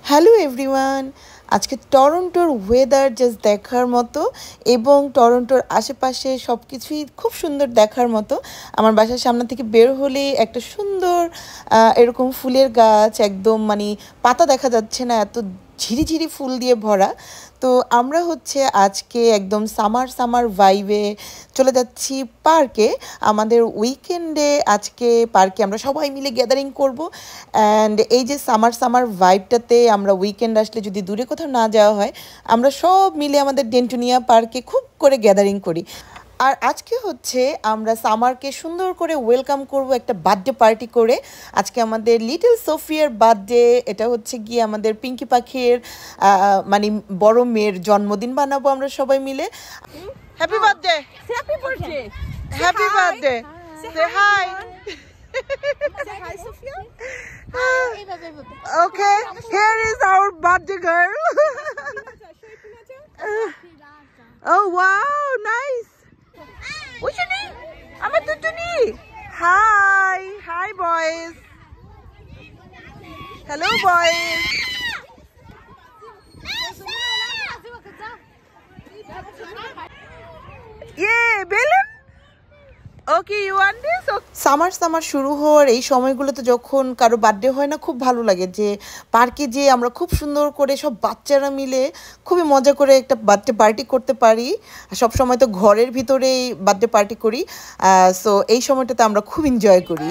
Hello everyone, আজকে টরন্টোর weather just দেখার মতো এবং টরন্টোর আশেপাশে সব কিছুই খুব সুন্দর দেখার মতো। আমার বাসার সামনে থেকে বের হলেই একটা সুন্দর এরকম ফুলের গাছ, একদম মানে পাতা দেখা যাচ্ছে না, এত ঝিরিঝিরি ফুল দিয়ে ভরা। তো আমরা আজকে একদম সামার সামার ভাইবে চলে যাচ্ছি পার্কে। আমাদের উইকেন্ডে আজকে পার্কে আমরা সবাই মিলে গ্যাদারিং করব। অ্যান্ড এই যে সামার সামার ভাইবটাতে আমরা উইকেন্ড আসলে যদি দূরে কোথাও না যাওয়া হয়, আমরা সব মিলে আমাদের ডেন্টুনিয়া পার্কে খুব করে গ্যাদারিং করি। আর আজকে আমরা সামারকে সুন্দর করে ওয়েলকাম করব একটা বার্থডে পার্টি করে। আজকে আমাদের লিটল সোফিয়ার বার্থডে। এটা গিয়ে আমাদের পিঙ্কি পাখির মানে বড় মেয়ের জন্মদিন বানাবো আমরা সবাই মিলে। Happy birthday, Happy birthday. Happy birthday, say hi. Say hi, Sophia. Okay, here is our birthday girl. Oh wow, nice. Ushini, amar tutuni. Hi boys. Hello boys. Yeah, balloon. Okay, you want this? Summer শুরু হওয়ার এই সময়গুলোতে যখন কারো birthday হয় না, খুব ভালো লাগে যে পার্কে যে আমরা খুব সুন্দর করে সব বাচ্চারা মিলে খুবই মজা করে একটা বার্থডে পার্টি করতে পারি। সব সময় তো ঘরের ভিতরেই বার্থডে পার্টি করি, সো এই সময়টাতে আমরা খুব এনজয় করি।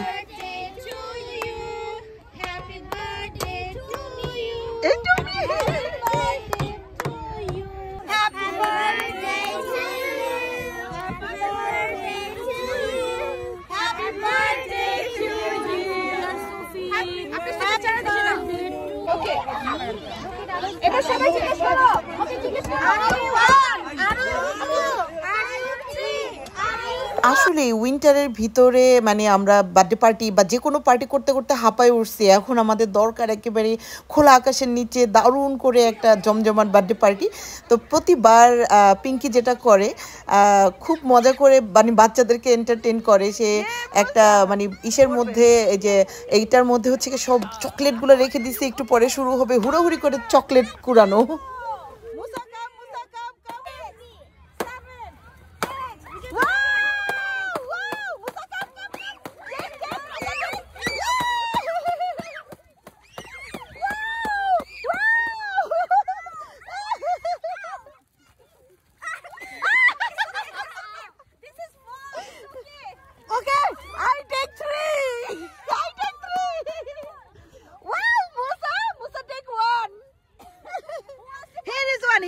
আসলে উইন্টারের ভিতরে মানে আমরা বার্থডে পার্টি বা যে কোনো পার্টি করতে করতে হাঁপায় উঠছি। এখন আমাদের দরকার একেবারে খোলা আকাশের নিচে দারুণ করে একটা জমজমাট বার্থডে পার্টি। তো প্রতিবার পিঙ্কি যেটা করে, খুব মজা করে মানে বাচ্চাদেরকে এন্টারটেন করে। সে একটা মানে ইসের মধ্যে, এই যে এইটার মধ্যে কি সব চকলেটগুলো রেখে দিছে, একটু পরে শুরু হবে হুড়োহুড়ি করে chocolate কুড়ানো।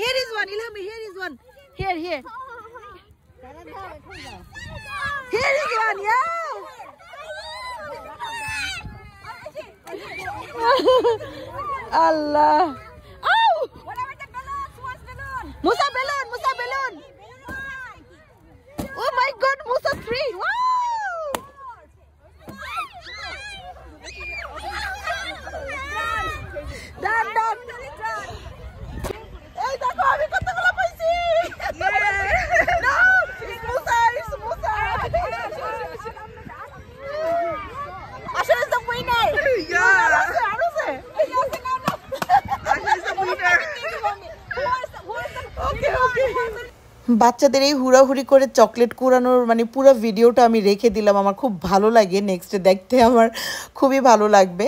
Here is one, Ilhami, here is one. Here. Here is one, yeah. Allah. Oh! What about the balloons? Who wants balloon? Musa balloon. Oh my God, Musa tree. Wow! Done. এই দেখো আমি কতগুলো পাইছি। No, it's Musa. Asha is the winner. Yeah. Asha is the winner. Okay. বাচ্চাদের এই হুড়াহুড়ি করে chocolate কুড়ানোর মানে পুরো ভিডিওটা আমি রেখে দিলাম। আমার খুব ভালো লাগে, নেক্সটে দেখতে আমার খুবই ভালো লাগবে।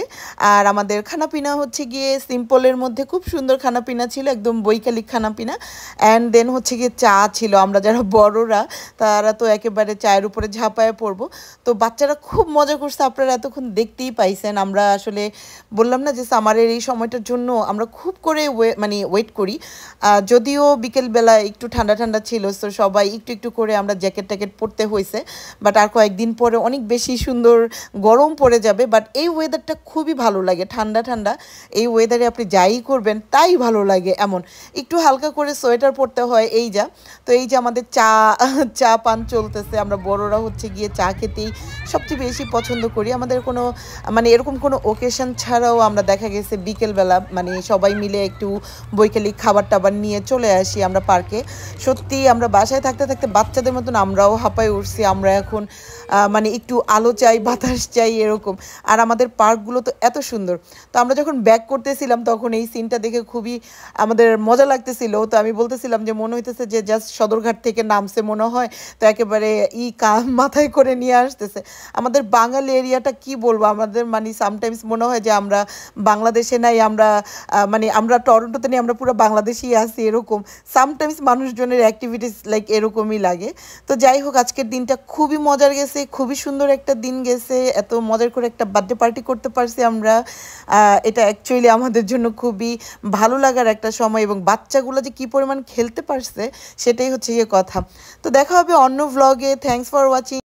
আর আমাদের খানাপিনা গিয়ে সিম্পলের মধ্যে খুব সুন্দর খানাপিনা ছিল, একদম বৈকালিক খানাপিনা। অ্যান্ড দেন গিয়ে চা ছিল। আমরা যারা বড়রা তারা তো একেবারে চায়ের উপরে ঝাঁপায় পড়বো। তো বাচ্চারা খুব মজা করছে, আপনারা এতক্ষণ দেখতেই পাইছেন। আমরা আসলে বললাম না যে সামারের এই সময়টার জন্য আমরা খুব করে ওয়েট করি। যদিও বিকেলবেলা একটু ঠান্ডা ছিল, তো সবাই একটু করে আমরা জ্যাকেট পরতে হয়েছে। বাট আর কয়েকদিন পরে অনেক বেশি সুন্দর গরম পড়ে যাবে। বাট এই ওয়েদারটা খুবই ভালো লাগে, ঠান্ডা। এই ওয়েদারে আপনি যাই করবেন তাই ভালো লাগে। এমন একটু হালকা করে সোয়েটার পরতে হয়। এই যে আমাদের চা পান চলতেছে। আমরা বড়রা গিয়ে চা খেতেই সবচেয়ে বেশি পছন্দ করি। আমাদের কোনো মানে এরকম কোনো ওকেশন ছাড়াও আমরা দেখা গেছে বিকেলবেলা মানে সবাই মিলে একটু বৈকালিক খাবার টাবার নিয়ে চলে আসি আমরা পার্কে। সত্যি সত্যি আমরা বাসায় থাকতে থাকতে বাচ্চাদের মতন আমরাও হাঁপায়ে উঠছি। আমরা এখন মানে একটু আলো চাই, বাতাস চাই এরকম। আর আমাদের পার্কগুলো তো এত সুন্দর। তো আমরা যখন ব্যাক করতেছিলাম তখন এই সিনটা দেখে খুবই আমাদের মজা লাগতেছিল। তো আমি বলতেছিলাম যে মনে হইতেছে যে জাস্ট সদরঘাট থেকে নামছে মনে হয়, তো একেবারে মাথায় করে নিয়ে আসতেছে। আমাদের বাঙালি এরিয়াটা কি বলবো, আমাদের মানে সামটাইমস মনে হয় যে আমরা বাংলাদেশে নাই, আমরা মানে আমরা টরন্টোতে নেই, আমরা পুরো বাংলাদেশেই আছি এরকম। সামটাইমস মানুষজনের অ্যাক্টিভিটিস লাইক এরকমই লাগে। তো যাই হোক, আজকের দিনটা খুবই মজার গেছে, খুবই সুন্দর একটা দিন গেছে। এত মজার করে একটা বার্থডে পার্টি করতে পারছি আমরা। এটা অ্যাকচুয়ালি আমাদের জন্য খুবই ভালো লাগার একটা সময়, এবং বাচ্চাগুলো যে কী পরিমাণ খেলতে পারছে সেটাই হচ্ছে কথা। তো দেখা হবে অন্য ভ্লগে। Thanks for watching.